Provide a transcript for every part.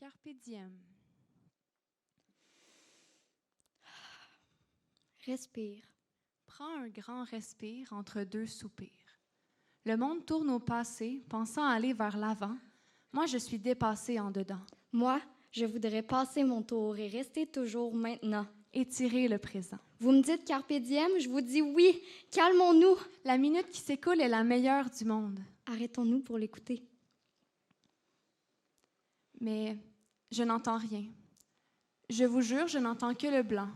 Carpe diem. Respire. Prends un grand respire entre deux soupirs. Le monde tourne au passé, pensant aller vers l'avant. Moi, je suis dépassée en dedans. Moi, je voudrais passer mon tour et rester toujours maintenant. Étirer le présent. Vous me dites carpe diem, je vous dis oui. Calmons-nous. La minute qui s'écoule est la meilleure du monde. Arrêtons-nous pour l'écouter. Mais je n'entends rien. Je vous jure, je n'entends que le blanc.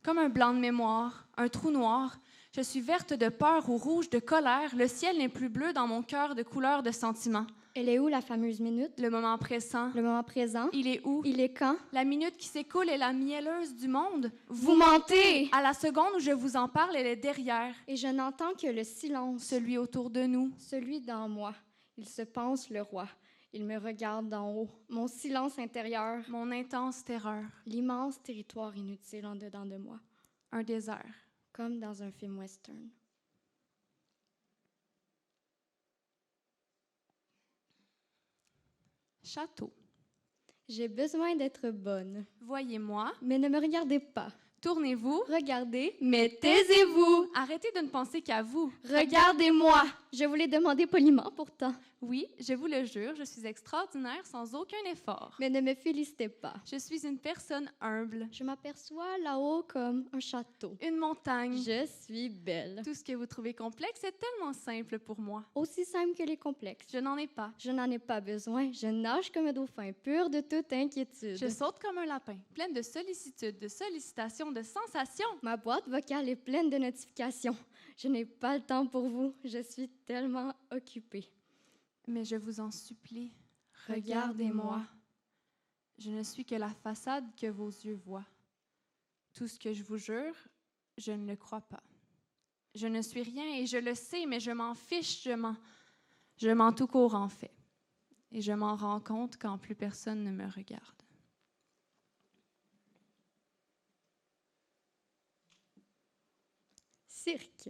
Comme un blanc de mémoire, un trou noir. Je suis verte de peur ou rouge de colère. Le ciel n'est plus bleu dans mon cœur de couleur de sentiment. Elle est où la fameuse minute? Le moment pressant. Le moment présent? Il est où? Il est quand? La minute qui s'écoule est la mielleuse du monde. Vous mentez! À la seconde où je vous en parle, elle est derrière. Et je n'entends que le silence. Celui autour de nous. Celui d'en moi. Il se pense le roi. Il me regarde d'en haut. Mon silence intérieur. Mon intense terreur. L'immense territoire inutile en dedans de moi. Un désert. Comme dans un film western. Château. J'ai besoin d'être bonne. Voyez-moi. Mais ne me regardez pas. Tournez-vous. Regardez, mais taisez-vous. Arrêtez de ne penser qu'à vous. Regardez-moi. Je vous l'ai demandé poliment pourtant. Oui, je vous le jure, je suis extraordinaire sans aucun effort. Mais ne me félicitez pas. Je suis une personne humble. Je m'aperçois là-haut comme un château. Une montagne. Je suis belle. Tout ce que vous trouvez complexe est tellement simple pour moi. Aussi simple que les complexes. Je n'en ai pas. Je n'en ai pas besoin. Je nage comme un dauphin, pur de toute inquiétude. Je saute comme un lapin, pleine de sollicitude, de sollicitations, de sensations. Ma boîte vocale est pleine de notifications. Je n'ai pas le temps pour vous. Je suis tellement occupée. Mais je vous en supplie, Regardez-moi. Je ne suis que la façade que vos yeux voient. Tout ce que je vous jure, je ne le crois pas. Je ne suis rien et je le sais, mais je m'en fiche, je m'en tout court en fait. Et je m'en rends compte quand plus personne ne me regarde. Cirque.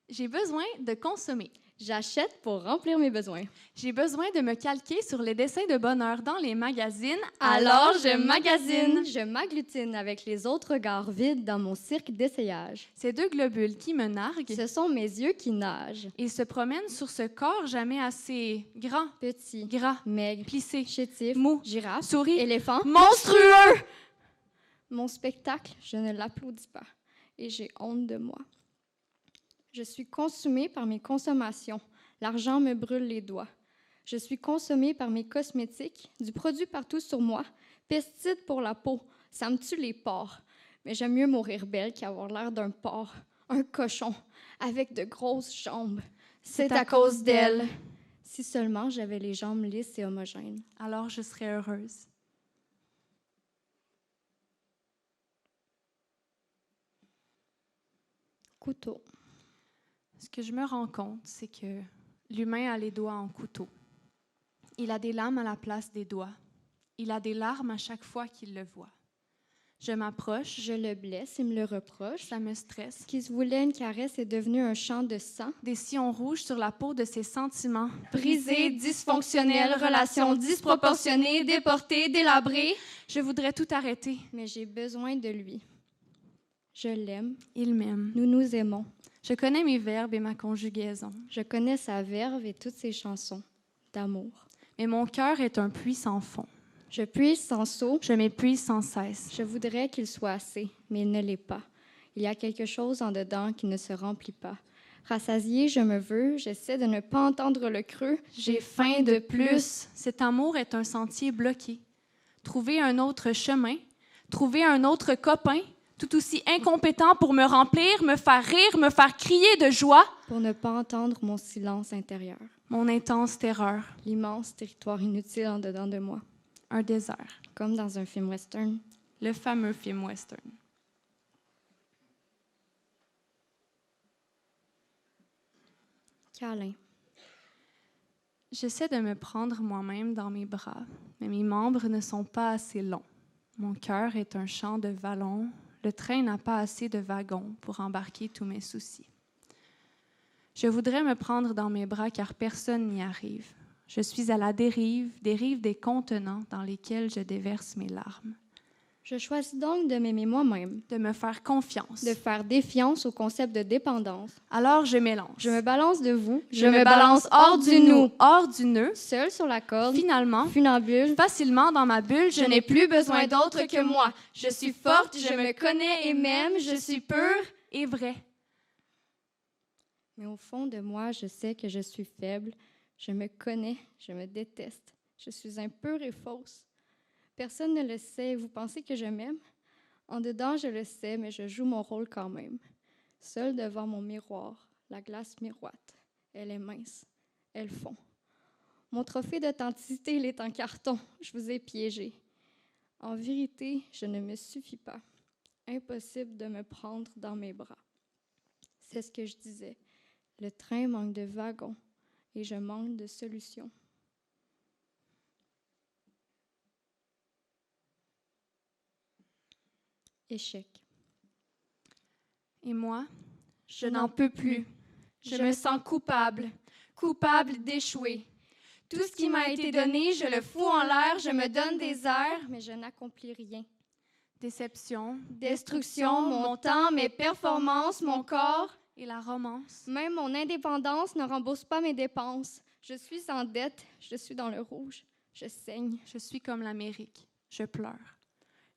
J'ai besoin de consommer. J'achète pour remplir mes besoins. J'ai besoin de me calquer sur les dessins de bonheur dans les magazines. Alors je magasine. Je m'agglutine avec les autres regards vides dans mon cirque d'essayage. Ces deux globules qui me narguent. Ce sont mes yeux qui nagent. Ils se promènent sur ce corps jamais assez grand, Petit, gras, maigre, plissé, chétif, mou, girafe, souris, éléphant, monstrueux. Mon spectacle, je ne l'applaudis pas et j'ai honte de moi. Je suis consumée par mes consommations. L'argent me brûle les doigts. Je suis consommée par mes cosmétiques, du produit partout sur moi, pesticides pour la peau. Ça me tue les pores. Mais j'aime mieux mourir belle qu'avoir l'air d'un porc, un cochon, avec de grosses jambes. C'est à cause d'elle. Si seulement j'avais les jambes lisses et homogènes. Alors je serais heureuse. Couteau. Ce que je me rends compte, c'est que l'humain a les doigts en couteau. Il a des lames à la place des doigts. Il a des larmes à chaque fois qu'il le voit. Je m'approche. Je le blesse, il me le reproche. Ça me stresse. Ce qui se voulait une caresse est devenu un champ de sang. Des sillons rouges sur la peau de ses sentiments. Brisés, dysfonctionnels, relations disproportionnées, déportées, délabrées. Je voudrais tout arrêter. Mais j'ai besoin de lui. Je l'aime. Il m'aime. Nous nous aimons. Je connais mes verbes et ma conjugaison. Je connais sa verve et toutes ses chansons d'amour. Mais mon cœur est un puits sans fond. Je puise sans seau. Je m'épuise sans cesse. Je voudrais qu'il soit assez, mais il ne l'est pas. Il y a quelque chose en dedans qui ne se remplit pas. Rassasiée, je me veux, j'essaie de ne pas entendre le creux. J'ai faim de plus. Cet amour est un sentier bloqué. Trouver un autre chemin, trouver un autre copain, tout aussi incompétent pour me remplir, me faire rire, me faire crier de joie. Pour ne pas entendre mon silence intérieur. Mon intense terreur. L'immense territoire inutile en dedans de moi. Un désert. Comme dans un film western. Le fameux film western. Câlin. J'essaie de me prendre moi-même dans mes bras, mais mes membres ne sont pas assez longs. Mon cœur est un champ de vallons. Le train n'a pas assez de wagons pour embarquer tous mes soucis. Je voudrais me prendre dans mes bras car personne n'y arrive. Je suis à la dérive des contenants dans lesquels je déverse mes larmes. Je choisis donc de m'aimer moi-même, De me faire confiance. de faire défiance au concept de dépendance. Alors je mélange. Je me balance de vous, Je me balance hors du nous, hors du nœud. seul sur la corde, Finalement, funambule. facilement dans ma bulle, Je n'ai plus besoin d'autre que moi. Je suis forte, je me connais et m'aime, je suis pure et vraie. Mais au fond de moi, je sais que je suis faible. Je me connais, je me déteste. Je suis impure et fausse. Personne ne le sait. Vous pensez que je m'aime? En dedans, je le sais, mais je joue mon rôle quand même. Seule devant mon miroir, la glace miroite. Elle est mince. Elle fond. Mon trophée d'authenticité, il est en carton. Je vous ai piégé. En vérité, je ne me suffis pas. Impossible de me prendre dans mes bras. C'est ce que je disais. Le train manque de wagons et je manque de solutions. Échec. Et moi, Je n'en peux plus. Je me sens coupable, coupable d'échouer. Tout ce qui m'a été donné, je le fous en l'air, je me donne des airs, mais je n'accomplis rien. déception, Destruction, mon temps, mes performances, mon corps, et la romance. même mon indépendance ne rembourse pas mes dépenses. Je suis en dette, je suis dans le rouge, je saigne. Je suis comme l'Amérique. Je pleure.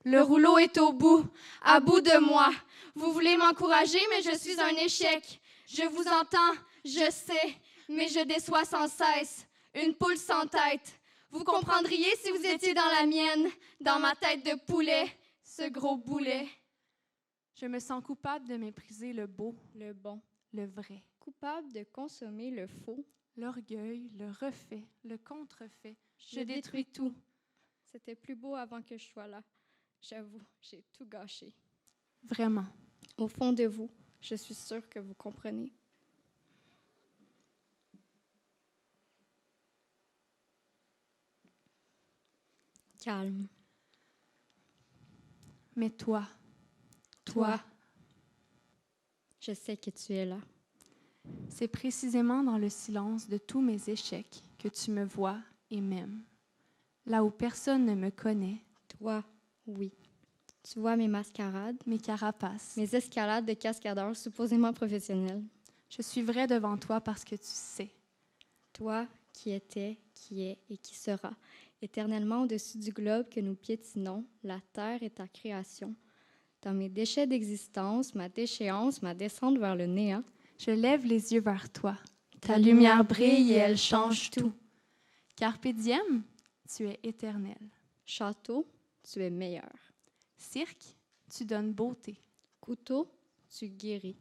Le rouleau est au bout, à bout de moi. Vous voulez m'encourager, mais je suis un échec. Je vous entends, je sais, mais je déçois sans cesse. Une poule sans tête. Vous comprendriez si vous étiez dans la mienne, dans ma tête de poulet, ce gros boulet. Je me sens coupable de mépriser le beau, Le bon, le vrai. coupable de consommer le faux. L'orgueil, le refait, le contrefait. Je détruis tout. C'était plus beau avant que je sois là. J'avoue, j'ai tout gâché. Vraiment. Au fond de vous, je suis sûre que vous comprenez. Calme. Mais toi, Je sais que tu es là. c'est précisément dans le silence de tous mes échecs que tu me vois et m'aimes. Là où personne ne me connaît, Toi, oui. Tu vois mes mascarades, mes carapaces. mes escalades de cascadeurs supposément professionnels. Je suis vraie devant toi parce que tu sais. Toi qui étais, qui est et qui sera, éternellement au-dessus du globe que nous piétinons, la terre est ta création. Dans mes déchets d'existence, ma déchéance, ma descente vers le néant, Je lève les yeux vers toi. ta lumière brille et elle change tout. Carpe diem, tu es éternel. Château, tu es meilleur. Cirque, tu donnes beauté. Couteau, tu guéris.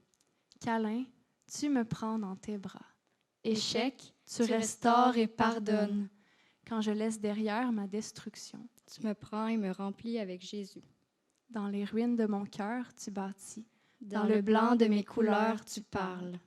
Câlin, tu me prends dans tes bras. Échec, tu tu restaures et pardonnes. Quand je laisse derrière ma destruction, Tu me prends et me remplis avec Jésus. dans les ruines de mon cœur, tu bâtis. Dans le blanc de mes couleurs, tu parles.